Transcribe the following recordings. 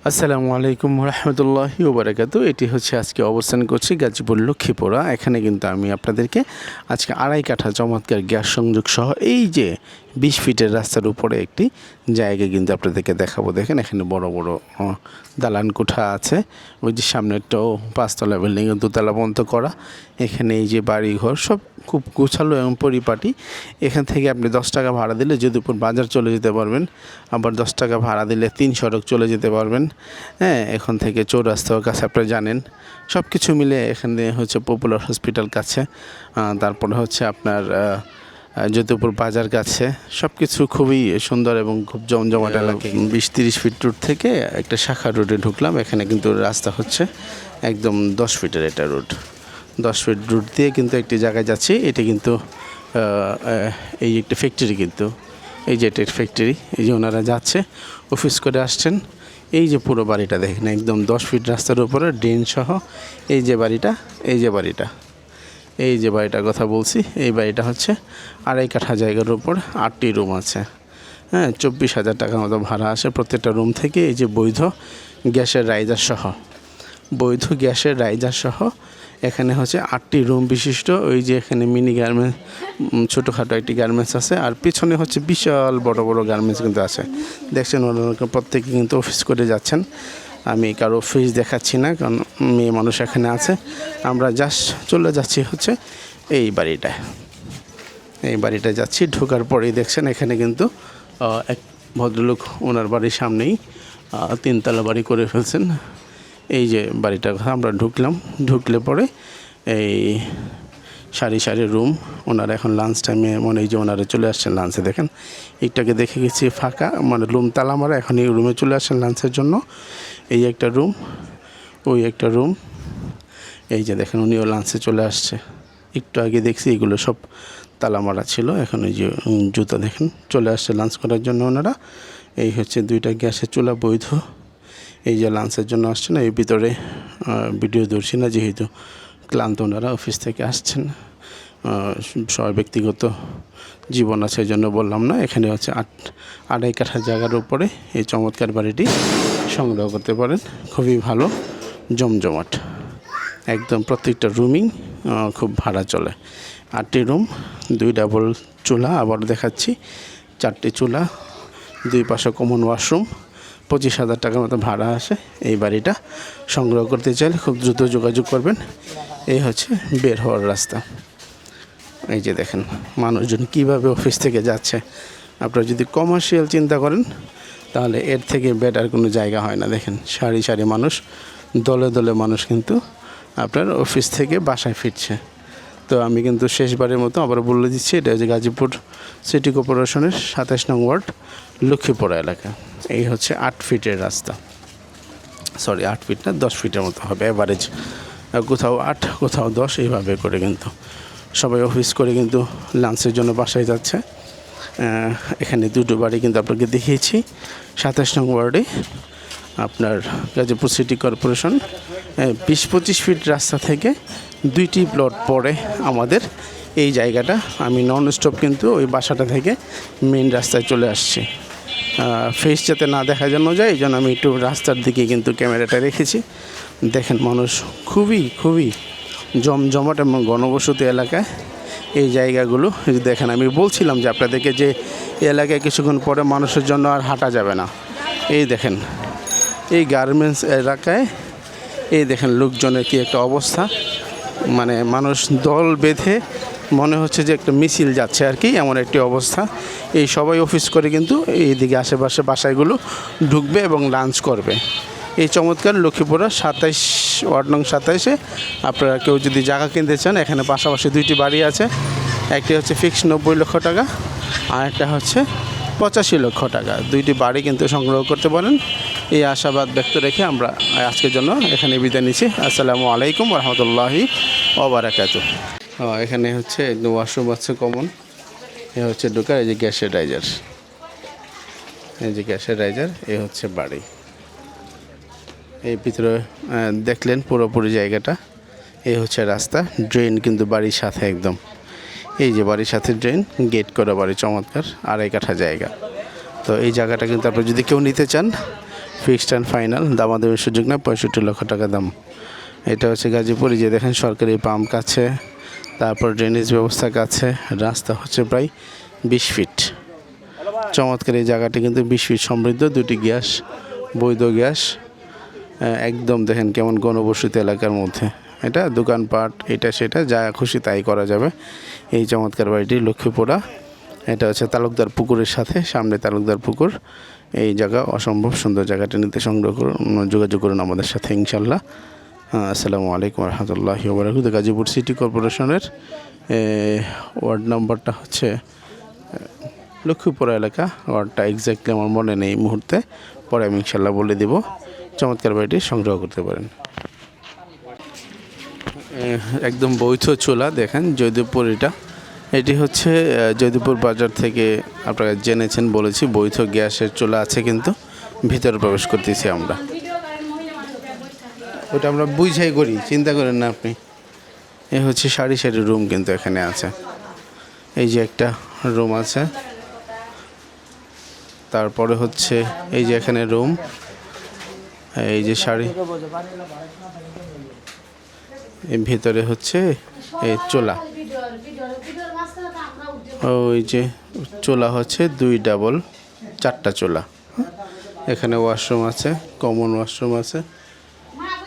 আসসালামু আলাইকুম রহমতুল্লাহি ওবারাকাতু। এটি হচ্ছে আজকে অবস্থান করছি গাজীপুর লক্ষ্মীপুরা। এখানে কিন্তু আমি আপনাদেরকে আজকে 2.5 কাঠা চমৎকার গ্যাস সংযোগ সহ এই যে 20 ফিটের রাস্তার উপরে একটি জায়গা কিন্তু আপনাদেরকে দেখাবো। দেখেন এখানে বড় বড় দালান কোঠা আছে। ওই যে সামনেরটাও 5 তলা বিল্ডিং, 2 তলা পর্যন্ত করা। এখানে এই যে বাড়িঘর সব খুব গোছালো এবং পরিপাটি। এখান থেকে আপনি 10 টাকা ভাড়া দিলে যদুপুর বাজার চলে যেতে পারবেন, আবার 10 টাকা ভাড়া দিলে 3 সড়ক চলে যেতে পারবেন। হ্যাঁ, এখন থেকে চৌরাস্তার কাছে আপনারা জানেন। সব কিছু মিলে এখানে হচ্ছে পপুলার হসপিটাল কাছে, তারপরে হচ্ছে আপনার যদুপুর বাজার কাছে। সব কিছু খুবই সুন্দর এবং খুব জমজমাট এলাকা। 20-30 ফিট রোড থেকে একটা শাখা রোডে ঢুকলাম। এখানে কিন্তু রাস্তা হচ্ছে একদম 10 ফিটের একটা রোড। 10 ফিট রোড দিয়ে কিন্তু একটি জায়গায় যাচ্ছি। এটা কিন্তু এই একটা ফ্যাক্টরি, কিন্তু এই যে এটা ফ্যাক্টরি, এই যে ওনারা যাচ্ছে অফিস করে আসছেন। এই যে পুরো বাড়িটা দেখেন একদম 10 ফিট রাস্তার উপরে ড্রেন সহ। এই যে বাড়িটা, এই যে বাড়িটা, এই যে বাড়িটার কথা বলছি, এই বাড়িটা হচ্ছে 2.5 কাঠা জায়গার উপর 8টি রুম আছে। হ্যাঁ, 24,000 টাকার মতো ভাড়া আসে প্রত্যেকটা রুম থেকে। এই যে বৈধ গ্যাসের রাইজার সহ, বৈধ গ্যাসের রাইজার সহ এখানে হচ্ছে 8টি রুম বিশিষ্ট। ওই যে এখানে মিনি গার্মেন্টস, ছোটোখাটো একটি গার্মেন্টস আছে, আর পিছনে হচ্ছে বিশাল বড় বড় গার্মেন্টস কিন্তু আছে। দেখছেন ওনারা প্রত্যেকে কিন্তু অফিস করে যাচ্ছেন। আমি কারো অফিস দেখাচ্ছি না, কারণ মেয়ে মানুষ এখানে আছে। আমরা জাস্ট চলে যাচ্ছি হচ্ছে এই বাড়িটায়, এই বাড়িটায় যাচ্ছি। ঢোকার পরেই দেখছেন এখানে কিন্তু এক ভদ্রলোক ওনার বাড়ির সামনেই 3 তলা বাড়ি করে ফেলছেন। এই যে বাড়িটা আমরা ঢুকলে পরে এই সারি সারি রুম। ওনারা এখন লাঞ্চ টাইমে মানে এই যে ওনারা চলে আসছেন লাঞ্চে। দেখেন একটাকে দেখে গেছি ফাঁকা, মানে রুম তালা মারা, এখন এই রুমে চলে আসছেন লাঞ্চের জন্য। এই একটা রুম, ওই একটা রুম। এই যে দেখেন উনিও লাঞ্চে চলে আসছে। একটু আগে দেখছি এগুলো সব তালা মারা ছিল, এখন এই যে জুতা দেখেন চলে আসছে লাঞ্চ করার জন্য ওনারা। এই হচ্ছে 2টা গ্যাসের চুলা বৈধ। এই যে লাঞ্চের জন্য আসছে না, এই ভিতরে ভিডিও ধরছি না, যেহেতু ক্লান্ত ওনারা অফিস থেকে আসছেন, সবার ব্যক্তিগত জীবন আছে, এই জন্য বললাম না। এখানে হচ্ছে 2.5 কাঠা জায়গার উপরে এই চমৎকার বাড়িটি সংগ্রহ করতে পারেন। খুবই ভালো, জমজমাট একদম। প্রত্যেকটা রুমিং খুব ভাড়া চলে। 8টি রুম, 2 ডাবল চুলা, আবার দেখাচ্ছি 4টি চুলা, 2 পাশে কমন ওয়াশরুম। 25,000 টাকার মতো ভাড়া আসে। এই বাড়িটা সংগ্রহ করতে চাইলে খুব দ্রুত যোগাযোগ করবেন। এই হচ্ছে বের হওয়ার রাস্তা। এই যে দেখেন মানুষজন কীভাবে অফিস থেকে যাচ্ছে। আপনারা যদি কমার্শিয়াল চিন্তা করেন তাহলে এর থেকে বেটার কোনো জায়গা হয় না। দেখেন সারি সারি মানুষ, দলে দলে মানুষ কিন্তু আপনার অফিস থেকে বাসায় ফিরছে। তো আমি কিন্তু শেষবারের মতো আবার বলে দিচ্ছি, এটা হচ্ছে গাজীপুর সিটি কর্পোরেশনের 27 নং ওয়ার্ড লক্ষ্মীপুরা এলাকা। এই হচ্ছে 8 ফিটের রাস্তা, সরি 8 ফিট না, 10 ফিটের মতো হবে অ্যাভারেজ। কোথাও 8, কোথাও 10, এইভাবে করে কিন্তু সবাই অফিস করে কিন্তু লাঞ্চের জন্য বাসায় যাচ্ছে। এখানে 2টো বাড়ি কিন্তু আপনাকে দেখিয়েছি 27 নং ওয়ার্ডে আপনার গাজীপুর সিটি কর্পোরেশন। 20-25 ফিট রাস্তা থেকে 2টি প্লট পরে আমাদের এই জায়গাটা। আমি নন স্টপ কিন্তু ওই বাসাটা থেকে মেন রাস্তায় চলে আসছি, ফেস যাতে না দেখা যেন যায়, এই জন্য আমি একটু রাস্তার দিকে কিন্তু ক্যামেরাটা রেখেছি। দেখেন মানুষ খুবই খুবই জমজমাট এবং ঘনবসতি এলাকায় এই জায়গাগুলো দেখেন। আমি বলছিলাম যে আপনাদেরকে যে এই এলাকায় কিছুক্ষণ পরে মানুষের জন্য আর হাঁটা যাবে না। এই দেখেন এই গার্মেন্টস এলাকায়, এই দেখেন লোকজনের কি একটা অবস্থা, মানে মানুষ দল বেঁধে মনে হচ্ছে যে একটা মিছিল যাচ্ছে আর কি, এমন একটি অবস্থা। এই সবাই অফিস করে কিন্তু এইদিকে আশেপাশে বাসায়গুলো ঢুকবে এবং লাঞ্চ করবে। এই চমৎকার লক্ষ্মীপুরা 27 ওয়ার্ড নং 27-এ আপনারা কেউ যদি জায়গা কিনতে চান, এখানে পাশাপাশি 2টি বাড়ি আছে। একটি হচ্ছে ফিক্স 90 লক্ষ টাকা, আর একটা হচ্ছে 85 লক্ষ টাকা। 2টি বাড়ি কিন্তু সংগ্রহ করতে পারেন। এই আশাবাদ ব্যক্ত রেখে আমরা আজকের জন্য এখানে বিদায় নিচ্ছি। আসসালামু আলাইকুম রহমতুল্লাহি ওবারাকাতু। এখানে হচ্ছে একদম ওয়াশরুম আছে কমন। এ হচ্ছে ঢোকার, এই যে গ্যাসের রাইজার, এই যে গ্যাসের রাইজার, এই হচ্ছে বাড়ি। এই ভিতরে দেখলেন পুরোপুরি জায়গাটা। এই হচ্ছে রাস্তা, ড্রেন কিন্তু বাড়ির সাথে একদম। এই যে বাড়ির সাথে ড্রেন, গেট করা বাড়ি, চমৎকার 2.5 কাঠা জায়গা। তো এই জায়গাটা কিন্তু আপনি যদি কেউ নিতে চান, ফিক্সড অ্যান্ড ফাইনাল, দামাদামির সুযোগ না, 65 লক্ষ টাকা দাম। এটা হচ্ছে গাজীপুর। যে দেখেন সরকারি পাম্প কাছে, তারপর ড্রেনেজ ব্যবস্থা কাছে, রাস্তা হচ্ছে প্রায় 20 ফিট। চমৎকার এই জায়গাটি কিন্তু 20 ফিট সমৃদ্ধ, 2টি গ্যাস, বৈধ গ্যাস, একদম দেখেন কেমন ঘনবসতি এলাকার মধ্যে। এটা দোকানপাট, এটা সেটা যা খুশি তাই করা যাবে। এই চমৎকার বাড়িটি লক্ষ্মীপুরা। এটা হচ্ছে তালুকদার পুকুরের সাথে, সামনে তালুকদার পুকুর। এই জায়গা অসম্ভব সুন্দর, জায়গাটি নিতে সংগ্রহ করুন, যোগাযোগ করুন আমাদের সাথে ইনশাল্লাহ। আসসালামু আলাইকুম রহমতুল্লাহি ওয়া বারাকাতুহু। গাজীপুর সিটি কর্পোরেশনের ওয়ার্ড নাম্বারটা হচ্ছে লক্ষ্মীপুরা এলাকা। ওয়ার্ডটা এক্স্যাক্টলি আমার মনে নেই এই মুহূর্তে, পরে আমি ইনশাল্লাহ বলে দেব। চমৎকার বাড়িটি সংগ্রহ করতে পারেন। একদম বৈধ চুলা দেখেন জয়দেবপুর। এটি হচ্ছে জয়দেবপুর বাজার থেকে আপনারা জেনেছেন, বলেছি বৈধ গ্যাসের চুলা আছে, কিন্তু ভিতরে প্রবেশ করতেছি আমরা। ওটা আমরা বুঝাই করি, চিন্তা করেন না আপনি। এ হচ্ছে সারি সারি রুম কিন্তু এখানে আছে। এই যে একটা রুম আছে, তারপরে হচ্ছে এই যে এখানে রুম, এই যে সারি, এর ভিতরে হচ্ছে এই চুলা। ওই যে চুলা হচ্ছে 2 ডাবল 4টা চুলা। এখানে ওয়াশরুম আছে, কমন ওয়াশরুম আছে।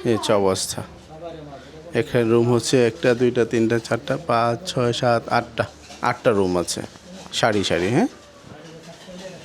এই হচ্ছে অবস্থা। এখানে রুম হচ্ছে 1টা 2টা 3টা 4টা 5 6 7 8টা রুম আছে সারি সারি। হ্যাঁ,